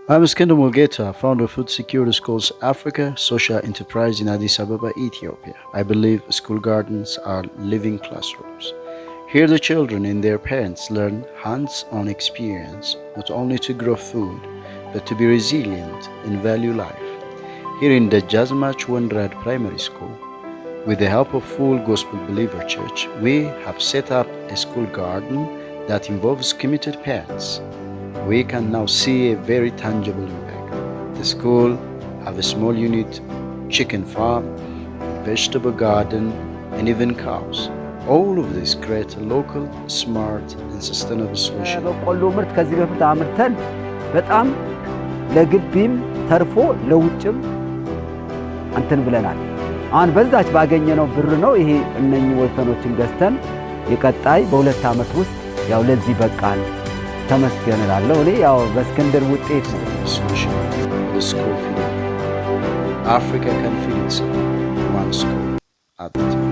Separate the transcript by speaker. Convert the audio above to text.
Speaker 1: I'm Iskender Mulgeta, founder of Food Security Schools Africa, social enterprise in Addis Ababa, Ethiopia. I believe school gardens are living classrooms. Here the children and their parents learn hands-on experience, not only to grow food, but to be resilient and value life. Here in the Jazmach Wenrad Primary School, with the help of Full Gospel Believer Church, we have set up a school garden that involves committed parents. We can now see a very tangible impact. The school have a small unit, chicken farm, vegetable garden, and even cows. All of this create a local, smart, and sustainable solution.
Speaker 2: በቆሎ ምርት ከዚህ በፊት አምርተን በጣም ለግቢም ተርፎ ለውጭም እንትን ብለናል። አሁን በዛች ባገኘነው ብር ነው ይሄ እነኚህ ወይፈኖችን ገዝተን የቀጣይ በሁለት ዓመት ውስጥ ያው ለዚህ በቃል ተመስገን እላለሁ። እኔ ያው በእስክንድር ውጤት ነው።
Speaker 1: Africa can feed itself. One school at a time.